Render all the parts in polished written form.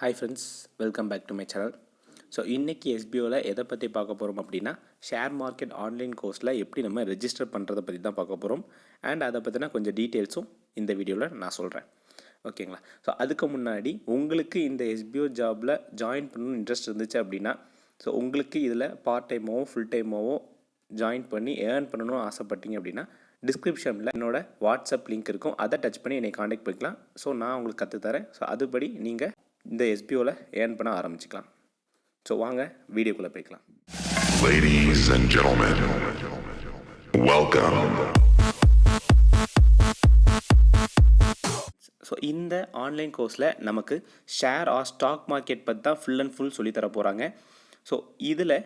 Hi friends, welcome back to my channel. So இன்றைக்கி எஸ்பிஓவில் எதை பற்றி பார்க்க போகிறோம் அப்படின்னா, ஷேர் மார்க்கெட் ஆன்லைன் கோர்ஸில் எப்படி நம்ம ரெஜிஸ்டர் பண்ணுறதை பற்றி தான் பார்க்க போகிறோம். அண்ட் அதை பற்றின கொஞ்சம் டீட்டெயில்ஸும் இந்த வீடியோவில் நான் சொல்கிறேன். ஓகேங்களா? ஸோ அதுக்கு முன்னாடி உங்களுக்கு இந்த எஸ்பிஓ ஜாபில் ஜாயின் பண்ணணும்னு இன்ட்ரெஸ்ட் இருந்துச்சு அப்படின்னா, ஸோ உங்களுக்கு இதில் பார்ட் டைமாவோ ஃபுல் டைமாவோ ஜாயின் பண்ணி ஏர்ன் பண்ணணும்னு ஆசைப்பட்டீங்க அப்படின்னா, டிஸ்கிரிப்ஷனில் என்னோட வாட்ஸ்அப் லிங்க் இருக்கும். அதை டச் பண்ணி என்னை காண்டாக்ட் பண்ணிக்கலாம். ஸோ நான் உங்களுக்கு கற்றுத்தரேன். ஸோ அதுபடி நீங்கள் இந்த எஸ்பிஓவில் ஏர்ன் பண்ண ஆரம்பிச்சிக்கலாம். ஸோ வாங்க வீடியோக்குள்ளே போய்க்கலாம். Ladies and gentlemen, welcome. So இந்த ஆன்லைன் கோர்ஸில் நமக்கு ஷேர் ஆர் ஸ்டாக் மார்க்கெட் பற்றி தான் ஃபுல் அண்ட் ஃபுல் சொல்லித்தர போகிறாங்க. ஸோ இதில்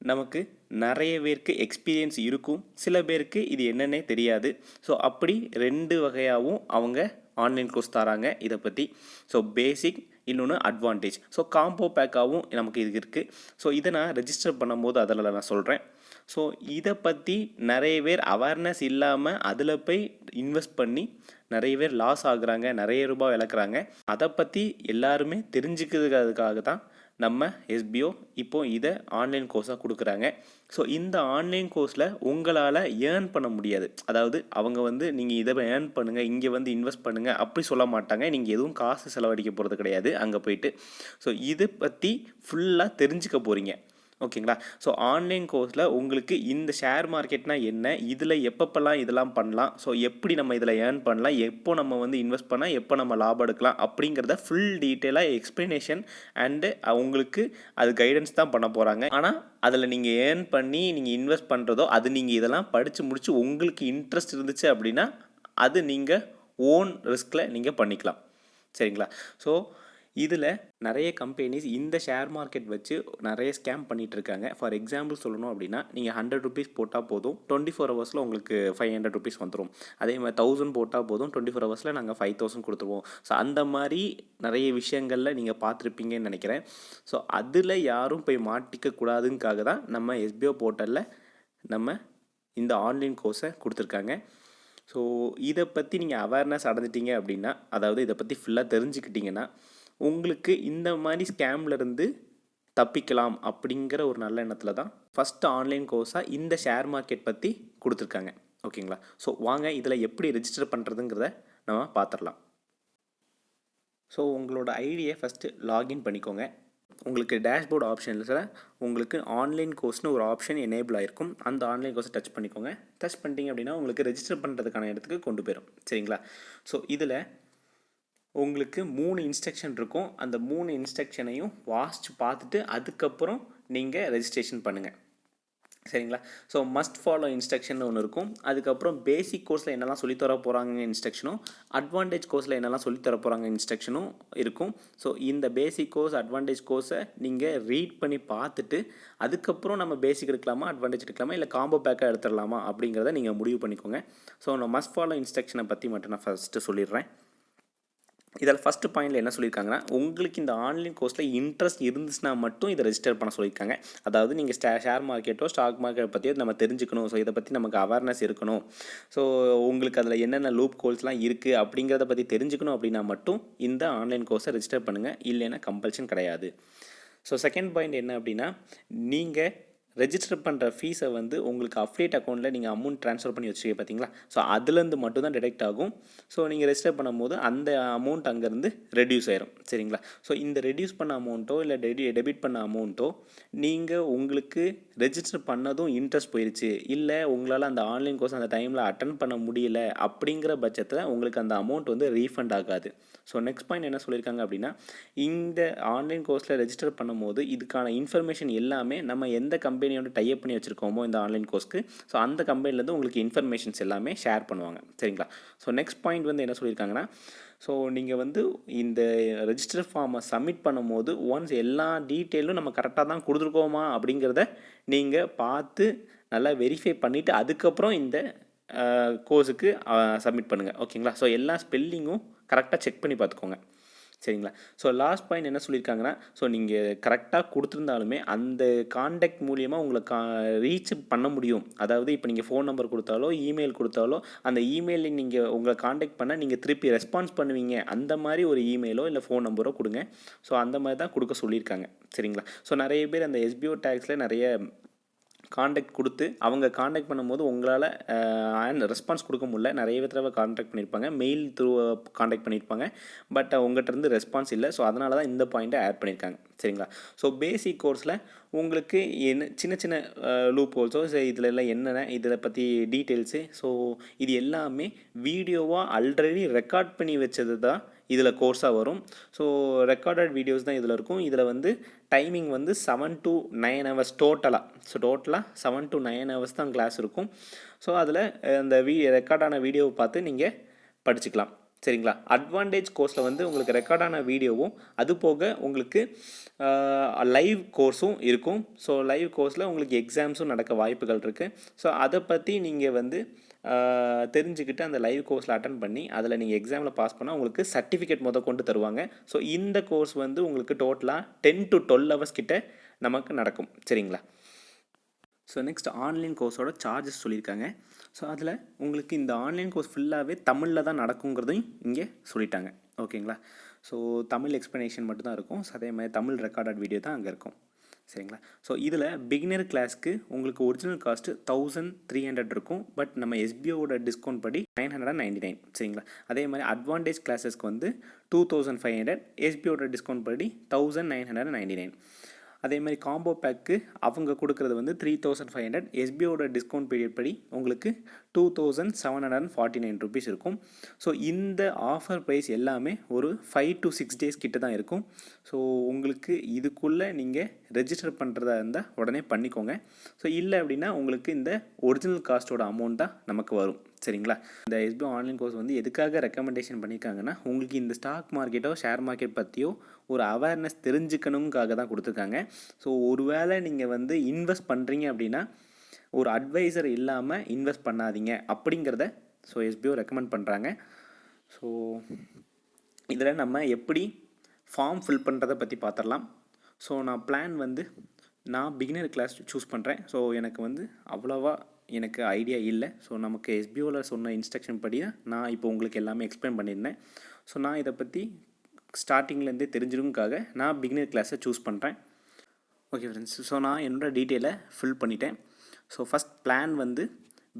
நமக்கு நிறைய பேருக்கு எக்ஸ்பீரியன்ஸ் இருக்கும், சில பேருக்கு இது என்னன்னே தெரியாது. ஸோ அப்படி ரெண்டு வகையாகவும் அவங்க ஆன்லைன் கோர்ஸ் தராங்க இதை பற்றி. ஸோ பேசிக், இன்னொன்று அட்வான்டேஜ். ஸோ காம்போ பேக்காகவும் நமக்கு இது இருக்குது. ஸோ இதை நான் ரெஜிஸ்டர் பண்ணும்போது அதில் நான் சொல்கிறேன். ஸோ இதை பற்றி நிறைய பேர் அவேர்னஸ் இல்லாமல் அதில் போய் இன்வெஸ்ட் பண்ணி நிறைய பேர் லாஸ் ஆகுறாங்க, நிறைய ரூபாய் இழக்கிறாங்க. அதை பற்றி எல்லாருமே தெரிஞ்சுக்கிறதுக்காக தான் நம்ம எஸ்பிஓ இப்போது இதை ஆன்லைன் கோர்ஸாக கொடுக்குறாங்க. ஸோ இந்த ஆன்லைன் கோர்ஸில் உங்களால் ஏர்ன் பண்ண முடியாது. அதாவது அவங்க நீங்கள் இதை ஏர்ன் பண்ணுங்கள், இங்கே இன்வெஸ்ட் பண்ணுங்கள் அப்படி சொல்ல மாட்டாங்க. நீங்கள் எதுவும் காசு செலவழிக்க போகிறது கிடையாது அங்கே போயிட்டு. ஸோ இதை பற்றி ஃபுல்லாக தெரிஞ்சுக்க போகிறீங்க. ஓகேங்களா? ஸோ ஆன்லைன் கோர்ஸில் உங்களுக்கு இந்த ஷேர் மார்க்கெட்னால் என்ன, இதில் எப்பப்பெல்லாம் இதெல்லாம் பண்ணலாம், ஸோ எப்படி நம்ம இதில் ஏர்ன் பண்ணலாம், எப்போ நம்ம இன்வெஸ்ட் பண்ணால் எப்போ நம்ம லாபம் எடுக்கலாம் அப்படிங்கிறத ஃபுல் டீட்டெயிலாக எக்ஸ்ப்ளனேஷன் அண்டு உங்களுக்கு அது கைடன்ஸ் தான் பண்ண போகிறாங்க. ஆனால் அதில் நீங்கள் ஏர்ன் பண்ணி நீங்கள் இன்வெஸ்ட் பண்ணுறதோ அது நீங்கள் இதெல்லாம் படித்து முடித்து உங்களுக்கு இன்ட்ரெஸ்ட் இருந்துச்சு அப்படின்னா அது நீங்கள் ஓன் ரிஸ்கில் நீங்கள் பண்ணிக்கலாம். சரிங்களா? ஸோ இதில் நிறைய கம்பெனிஸ் இந்த ஷேர் மார்க்கெட் வச்சு நிறைய ஸ்கேம் பண்ணிகிட்ருக்காங்க. ஃபார் எக்ஸாம்பிள் சொல்லணும் அப்படின்னா, நீங்கள் 100 ருபீஸ் போட்டால் போதும், 24 ஹவர்ஸில் உங்களுக்கு 500 ருபீஸ் வந்துடும். அதே மாதிரி 1000 போட்டால் போதும், 24 ஹவர்ஸில் நாங்கள் 5000 கொடுத்துருவோம். ஸோ அந்த மாதிரி நிறைய விஷயங்களில் நீங்கள் பார்த்துருப்பீங்கன்னு நினைக்கிறேன். ஸோ அதில் யாரும் போய் மாட்டிக்கக்கூடாதுங்காக தான் நம்ம எஸ்பிஓ போர்ட்டலில் நம்ம இந்த ஆன்லைன் கோர்ஸை கொடுத்துருக்காங்க. ஸோ இதை பற்றி நீங்கள் அவேர்னஸ் அடைஞ்சிட்டிங்க அப்படின்னா, அதாவது இதை பற்றி ஃபுல்லாக தெரிஞ்சுக்கிட்டிங்கன்னா உங்களுக்கு இந்த மாதிரி ஸ்கேம்லேருந்து தப்பிக்கலாம் அப்படிங்கிற ஒரு நல்ல எண்ணத்தில் தான் ஃபஸ்ட்டு ஆன்லைன் கோர்ஸாக இந்த ஷேர் மார்க்கெட் பற்றி கொடுத்துருக்காங்க. ஓகேங்களா? ஸோ வாங்க இதில் எப்படி ரெஜிஸ்டர் பண்ணுறதுங்கிறத நம்ம பார்த்துடலாம். ஸோ உங்களோட ஐடியை ஃபஸ்ட்டு லாகின் பண்ணிக்கோங்க. உங்களுக்கு டேஷ்போர்ட் ஆப்ஷன்ஸில் உங்களுக்கு ஆன்லைன் கோர்ஸ்னு ஒரு ஆப்ஷன் எனேபிள் ஆகிருக்கும். அந்த ஆன்லைன் கோர்ஸை டச் பண்ணிக்கோங்க. டச் பண்ணிட்டீங்க அப்படின்னா உங்களுக்கு ரெஜிஸ்டர் பண்ணுறதுக்கான இடத்துக்கு கொண்டு போயிடும். சரிங்களா? ஸோ இதில் உங்களுக்கு 3 இன்ஸ்ட்ரக்ஷன் இருக்கும். அந்த 3 இன்ஸ்ட்ரக்ஷனையும் வாசித்து பார்த்துட்டு அதுக்கப்புறம் நீங்கள் ரெஜிஸ்ட்ரேஷன் பண்ணுங்கள். சரிங்களா? ஸோ மஸ்ட் ஃபாலோ இன்ஸ்ட்ரக்ஷன் ஒன்று இருக்கும். அதுக்கப்புறம் பேசிக் கோர்ஸில் என்னெல்லாம் சொல்லித்தர போகிறாங்க இன்ஸ்ட்ரக்ஷனும், அட்வான்டேஜ் கோர்ஸில் என்னெல்லாம் சொல்லித்தர போகிறாங்க இன்ஸ்ட்ரக்ஷனும் இருக்கும். ஸோ இந்த பேசிக் கோர்ஸ், அட்வான்டேஜ் கோர்ஸை நீங்கள் ரீட் பண்ணி பார்த்துட்டு அதுக்கப்புறம் நம்ம பேசிக் எடுக்கலாமா, அட்வான்டேஜ் எடுக்கலாமா, இல்லை காம்போ பேக்காக எடுத்துடலாமா அப்படிங்கிறத நீங்கள் முடிவு பண்ணிக்கோங்க. ஸோ நான் மஸ்ட் ஃபாலோ இன்ஸ்ட்ரக்ஷனை பற்றி மட்டும் நான் ஃபஸ்ட்டு சொல்லிடுறேன். இதில் ஃபஸ்ட்டு பாயிண்டில் என்ன சொல்லியிருக்காங்கன்னா, உங்களுக்கு இந்த ஆன்லைன் கோர்ஸில் இன்ட்ரெஸ்ட் இருந்துச்சுன்னா மட்டும் இதை ரெஜிஸ்டர் பண்ண சொல்லியிருக்காங்க. அதாவது நீங்கள் ஷேர் மார்க்கெட்டோ ஸ்டாக் மார்க்கெட் பற்றியோ நம்ம தெரிஞ்சுக்கணும். ஸோ இதை பற்றி நமக்கு அவேர்னஸ் இருக்கணும். ஸோ உங்களுக்கு அதில் என்னென்ன லூப் கோல்ஸ்லாம் இருக்குது அப்படிங்கிறத பற்றி தெரிஞ்சுக்கணும் அப்படின்னா மட்டும் இந்த ஆன்லைன் கோர்ஸை ரெஜிஸ்டர் பண்ணுங்கள். இல்லைன்னா கம்பல்ஷன் கிடையாது. ஸோ செகண்ட் பாயிண்ட் என்ன அப்படின்னா, நீங்கள் ரெஜிஸ்டர் பண்ணுற ஃபீஸை உங்களுக்கு அஃப்லியேட் அக்கௌண்ட்டில் நீங்கள் அமௌண்ட் ட்ரான்ஸ்ஃபர் பண்ணி வச்சுருக்கீங்க பார்த்தீங்களா? ஸோ அதுலேருந்து மட்டும் தான் டிடெக்ட் ஆகும். ஸோ நீங்கள் ரெஜிஸ்டர் பண்ணும்போது அந்த அமௌண்ட் அங்கேருந்து ரெடியூஸ் ஆயிரும். சரிங்களா? ஸோ இந்த ரெடியூஸ் பண்ண அமௌண்ட்டோ இல்லை டெபிட் பண்ண அமௌண்ட்டோ நீங்கள் உங்களுக்கு ரெஜிஸ்டர் பண்ணதும் இன்ட்ரெஸ்ட் போயிடுச்சு, இல்லை உங்களால் அந்த ஆன்லைன் கோர்ஸ் அந்த டைமில் அட்டன் பண்ண முடியல அப்படிங்கிற பட்சத்தில் உங்களுக்கு அந்த அமௌண்ட் ரீஃபண்ட் ஆகாது. ஸோ நெக்ஸ்ட் பாயிண்ட் என்ன சொல்லியிருக்காங்க அப்படின்னா, இந்த ஆன்லைன் கோர்ஸில் ரெஜிஸ்டர் பண்ணும்போது இதுக்கான இன்ஃபர்மேஷன் எல்லாமே நம்ம எந்த கம்பெனியோட டைப் பண்ணி வச்சுருக்கோமோ இந்த ஆன்லைன் கோர்ஸ்க்கு, ஸோ அந்த கம்பெனிலேருந்து உங்களுக்கு இன்ஃபர்மேஷன்ஸ் எல்லாமே ஷேர் பண்ணுவாங்க. சரிங்களா? ஸோ நெக்ஸ்ட் பாயிண்ட் என்ன சொல்லியிருக்காங்கன்னா, ஸோ நீங்கள் இந்த ரெஜிஸ்டர் ஃபார்மை சப்மிட் பண்ணும்போது ஒன்ஸ் எல்லா டீட்டெயிலும் நம்ம கரெக்டாக தான் கொடுத்துருக்கோமா அப்படிங்கிறத நீங்கள் பார்த்து நல்லா வெரிஃபை பண்ணிவிட்டு அதுக்கப்புறம் இந்த கோர்ஸுக்கு சப்மிட் பண்ணுங்கள். ஓகேங்களா? ஸோ எல்லா ஸ்பெல்லிங்கும் கரெக்டாக செக் பண்ணி பார்த்துக்கோங்க. சரிங்களா. ஸோ லாஸ்ட் பாயிண்ட் என்ன சொல்லியிருக்காங்கன்னா, ஸோ நீங்கள் கரெக்டாக கொடுத்துருந்தாலுமே அந்த கான்டாக்ட் மூலியமாக உங்களை ரீச் பண்ண முடியும். அதாவது இப்போ நீங்கள் ஃபோன் நம்பர் கொடுத்தாலோ இமெயில் கொடுத்தாலோ அந்த இமெயிலில் நீங்கள் உங்களை கான்டாக்ட் பண்ணால் நீங்கள் திருப்பி ரெஸ்பான்ஸ் பண்ணுவீங்க. அந்த மாதிரி ஒரு இமெயிலோ இல்லை ஃபோன் நம்பரோ கொடுங்க. ஸோ அந்த மாதிரி தான் கொடுக்க சொல்லியிருக்காங்க. சரிங்களா. ஸோ நிறைய பேர் அந்த எஸ்பிஓ டேக்ஸில் நிறைய காண்டாக்ட் கொடுத்து அவங்க காண்டாக்ட் பண்ணும்போது உங்களால் ரெஸ்பான்ஸ் கொடுக்க முடியல. நிறைய தடவை காண்டாக்ட் பண்ணியிருப்பாங்க, மெயில் த்ரூ காண்டாக்ட் பண்ணியிருப்பாங்க, பட் உங்கள்கிட்ட இருந்து ரெஸ்பான்ஸ் இல்லை. ஸோ அதனால தான் இந்த பாயிண்ட்டை ஆட் பண்ணியிருக்காங்க. சரிங்களா. ஸோ பேசிக் கோர்ஸில் உங்களுக்கு என்ன சின்ன சின்ன லூப் ஹோல்ஸோ இதில் எல்லாம் என்னென்ன இதில் பற்றி டீட்டெயில்ஸு, ஸோ இது எல்லாமே வீடியோவாக ஆல்ரெடி ரெக்கார்ட் பண்ணி வச்சது தான் இதில் கோர்ஸாக வரும். ஸோ ரெக்கார்டட் வீடியோஸ் தான் இதில் இருக்கும். இதில் வந்து டைமிங் வந்து 7 to 9 hours டோட்டலாக. ஸோ டோட்டலாக 7 to 9 hours தான் கிளாஸ் இருக்கும். ஸோ அதில் அந்த ரெக்கார்டான வீடியோவை பார்த்து நீங்கள் படிச்சுக்கலாம். சரிங்களா. அட்வான்டேஜ் கோர்ஸில் வந்து உங்களுக்கு ரெக்கார்டான வீடியோவும் அது போக உங்களுக்கு லைவ் கோர்ஸும் இருக்கும். ஸோ லைவ் கோர்ஸில் உங்களுக்கு எக்ஸாம்ஸும் நடக்க வாய்ப்புகள் இருக்குது. ஸோ அதை பற்றி நீங்கள் வந்து தெரிஞ்சுக்கிட்டு அந்த லைவ் கோர்ஸில் அட்டன் பண்ணி அதில் நீங்கள் எக்ஸாமில் பாஸ் பண்ணால் உங்களுக்கு சர்டிஃபிகேட் கொண்டு தருவாங்க. ஸோ இந்த கோர்ஸ் வந்து உங்களுக்கு டோட்டலாக 10 to 12 hours கிட்ட நமக்கு நடக்கும். சரிங்களா. ஸோ நெக்ஸ்ட் ஆன்லைன் கோர்ஸோட சார்ஜஸ் சொல்லியிருக்காங்க. ஸோ அதில் உங்களுக்கு இந்த ஆன்லைன் கோர்ஸ் ஃபுல்லாகவே தமிழில் தான் நடக்குங்கிறதையும் இங்கே சொல்லிட்டாங்க. ஓகேங்களா. ஸோ தமிழ் எக்ஸ்ப்ளனேஷன் மட்டும்தான் இருக்கும். ஸோ அதே மாதிரி தமிழ் ரெக்கார்டட் வீடியோ தான் அங்கே இருக்கும். சரிங்களா. ஸோ இதில் பிகினர் கிளாஸ்க்கு உங்களுக்கு ஒரிஜினல் காஸ்ட்டு 1300 இருக்கும். பட் நம்ம எஸ்பிஓட டிஸ்கவுண்ட் படி 999. சரிங்களா. அதே மாதிரி அட்வான்டேஜ் கிளாஸஸ்க்கு வந்து 2500, எஸ்பிஓட டிஸ்கவுண்ட் படி 1999. அதே மாதிரி காம்போ பேக்கு அவங்க கொடுக்குறது வந்து 3500, எஸ்பிஓட டிஸ்கவுண்ட் பீரியட் படி உங்களுக்கு 2749 rupees இருக்கும். ஸோ இந்த ஆஃபர் ப்ரைஸ் எல்லாமே ஒரு 5 to 6 days கிட்ட தான் இருக்கும். ஸோ உங்களுக்கு இதுக்குள்ளே நீங்கள் ரெஜிஸ்டர் பண்ணுறதா இருந்தால் உடனே பண்ணிக்கோங்க. ஸோ இல்லை அப்படின்னா உங்களுக்கு இந்த ஒரிஜினல் காஸ்ட்டோட அமௌண்ட் தான் நமக்கு வரும். சரிங்களா. இந்த எஸ்பிஓ ஆன்லைன் கோர்ஸ் வந்து எதுக்காக ரெக்கமெண்டேஷன் பண்ணியிருக்காங்கன்னா, உங்களுக்கு இந்த ஸ்டாக் மார்க்கெட்டோ ஷேர் மார்க்கெட் பற்றியோ ஒரு அவேர்னஸ் தெரிஞ்சுக்கணுங்காக தான் கொடுத்துருக்காங்க. ஸோ ஒருவேளை நீங்கள் வந்து இன்வெஸ்ட் பண்ணுறீங்க அப்படின்னா ஒரு அட்வைசர் இல்லாமல் இன்வெஸ்ட் பண்ணாதீங்க அப்படிங்கிறத ஸோ எஸ்பிஓ ரெக்கமெண்ட் பண்ணுறாங்க. ஸோ இதில் நம்ம எப்படி ஃபார்ம் ஃபில் பண்ணுறதை பற்றி பார்த்துடலாம். ஸோ நான் பிளான் வந்து நான் பிகினர் கிளாஸ் சூஸ் பண்ணுறேன். ஸோ எனக்கு வந்து அவ்வளோவா எனக்கு ஐடியா இல்லை. ஸோ நமக்கு எஸ்பிஓவில் சொன்ன இன்ஸ்ட்ரக்ஷன் படி நான் இப்போ உங்களுக்கு எல்லாமே எக்ஸ்பிளைன் பண்ணியிருந்தேன். ஸோ நான் இதை பற்றி ஸ்டார்டிங்லேருந்தே தெரிஞ்சிருக்காக நான் பிகினர் கிளாஸை சூஸ் பண்ணுறேன். Okay friends. ஸோ நான் என்னோடய டீட்டெயிலை ஃபில் பண்ணிட்டேன். ஸோ ஃபஸ்ட் பிளான் வந்து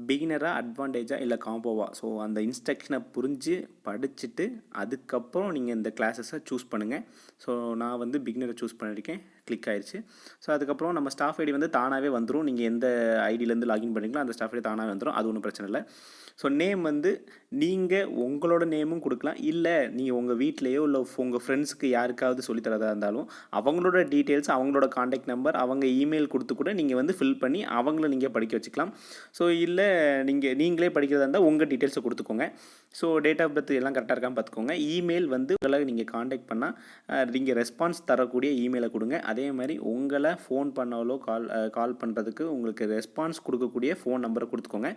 பிகினராக அட்வான்டேஜாக இல்லை காம்போவா, ஸோ அந்த இன்ஸ்ட்ரக்ஷனை புரிஞ்சு படிச்சுட்டு அதுக்கப்புறம் நீங்கள் இந்த கிளாஸஸை சூஸ் பண்ணுங்கள். ஸோ நான் வந்து பிகினரை சூஸ் பண்ணியிருக்கேன், கிளிக் ஆயிடுச்சு. ஸோ அதுக்கப்புறம் நம்ம ஸ்டாஃப் ஐடி வந்து தானாகவே வந்துடும். நீங்கள் எந்த ஐடியிலேருந்து லாகின் பண்ணிங்களோ அந்த ஸ்டாஃப் ஐடி தானாகவே வந்துடும். அது ஒன்றும் பிரச்சனை இல்லை. ஸோ நேம் வந்து நீங்கள் உங்களோட நேமும் கொடுக்கலாம், இல்லை நீங்கள் உங்கள் வீட்லேயோ இல்லை உங்கள் ஃப்ரெண்ட்ஸுக்கு யாருக்காவது சொல்லித்தரதா இருந்தாலும் அவங்களோட டீட்டெயில்ஸ், அவங்களோட காண்டாக்ட் நம்பர், அவங்க இமெயில் கொடுத்து கூட நீங்கள் வந்து ஃபில் பண்ணி அவங்கள நீங்கள் படிக்க வச்சுக்கலாம். ஸோ இல்லை நீங்களே படிக்கிறதா இருந்தால் உங்கள் டீட்டெயில்ஸை கொடுத்துக்கோங்க. ஸோ டேட் ஆஃப் பர்த் எல்லாம் கரெக்டாக இருக்கான்னு பார்த்துக்கோங்க. இமெயில் வந்து உங்களை நீங்கள் காண்டாக்ட் பண்ணால் நீங்கள் ரெஸ்பான்ஸ் தரக்கூடிய இமெயிலை கொடுங்க. அதே மாதிரி உங்களை ஃபோன் பண்ணாலோ கால் பண்ணுறதுக்கு உங்களுக்கு ரெஸ்பான்ஸ் கொடுக்கக்கூடிய ஃபோன் நம்பரை கொடுத்துக்கோங்க.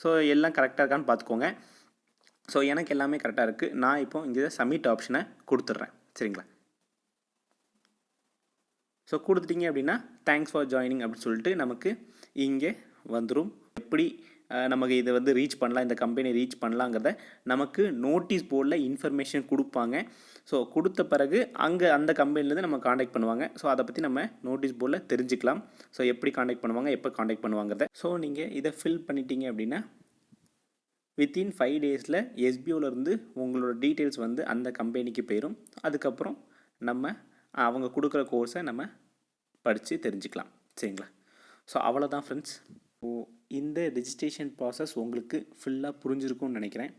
ஸோ எல்லாம் கரெக்டாக இருக்கான்னு பார்த்துக்கோங்க. ஸோ எனக்கு எல்லாமே கரெக்டாக இருக்குது. நான் இப்போ இங்கே சப்மிட் ஆப்ஷனை கொடுத்துட்றேன். சரிங்களா. ஸோ கொடுத்துட்டிங்க அப்படின்னா தேங்க்ஸ் ஃபார் ஜாயினிங் அப்படின்னு சொல்லிட்டு நமக்கு இங்கே வந்துடும். எப்படி நமக்கு இதை வந்து ரீச் பண்ணலாம், இந்த கம்பெனி ரீச் பண்ணலாங்கிறத நமக்கு நோட்டீஸ் போர்டில் இன்ஃபர்மேஷன் கொடுப்பாங்க. ஸோ கொடுத்த பிறகு அங்கே அந்த கம்பெனிலேருந்து நம்ம காண்டாக்ட் பண்ணுவாங்க. ஸோ அதை பற்றி நம்ம நோட்டீஸ் போர்டில் தெரிஞ்சுக்கலாம். ஸோ எப்படி காண்டாக்ட் பண்ணுவாங்க, எப்போ காண்டாக்ட் பண்ணுவாங்கிறத. ஸோ நீங்கள் இதை ஃபில் பண்ணிட்டீங்க அப்படின்னா வித்தின் 5 days எஸ்பிஓலேருந்து உங்களோட டீட்டெயில்ஸ் வந்து அந்த கம்பெனிக்கு போயிடும். அதுக்கப்புறம் நம்ம அவங்க கொடுக்குற கோர்ஸை நம்ம படித்து தெரிஞ்சுக்கலாம். சரிங்களா. ஸோ அவ்வளோதான் ஃப்ரெண்ட்ஸ். ஸோ இந்த ரெஜிஸ்ட்ரேஷன் ப்ராசஸ் உங்களுக்கு ஃபுல்லாக புரிஞ்சிருக்கும்னு நினைக்கிறேன்.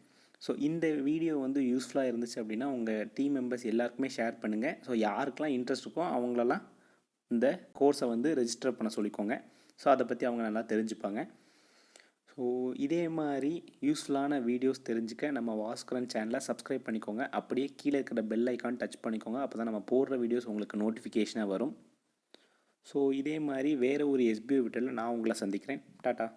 ஸோ இந்த வீடியோ வந்து யூஸ்ஃபுல்லாக இருந்துச்சு அப்படின்னா உங்கள் டீம் மெம்பர்ஸ் எல்லாருக்குமே ஷேர் பண்ணுங்கள். ஸோ யாருக்கெல்லாம் இன்ட்ரெஸ்ட் இருக்கோ அவங்களெல்லாம் இந்த கோர்ஸை வந்து ரெஜிஸ்டர் பண்ண சொல்லிக்கோங்க. ஸோ அதை பற்றி அவங்க நல்லா தெரிஞ்சுப்பாங்க. ஸோ இதே மாதிரி யூஸ்ஃபுல்லான வீடியோஸ் தெரிஞ்சுக்க நம்ம வாஸ்கரன் சேனலை சப்ஸ்கிரைப் பண்ணிக்கோங்க. அப்படியே கீழே இருக்கிற பெல் ஐக்கான் டச் பண்ணிக்கோங்க. அப்போ தான் நம்ம போடுற வீடியோஸ் உங்களுக்கு நோட்டிஃபிகேஷனாக வரும். ஸோ இதே மாதிரி வேறு ஒரு எஸ்பிஓ வீட்டில் நான் உங்களை சந்திக்கிறேன். டாட்டா.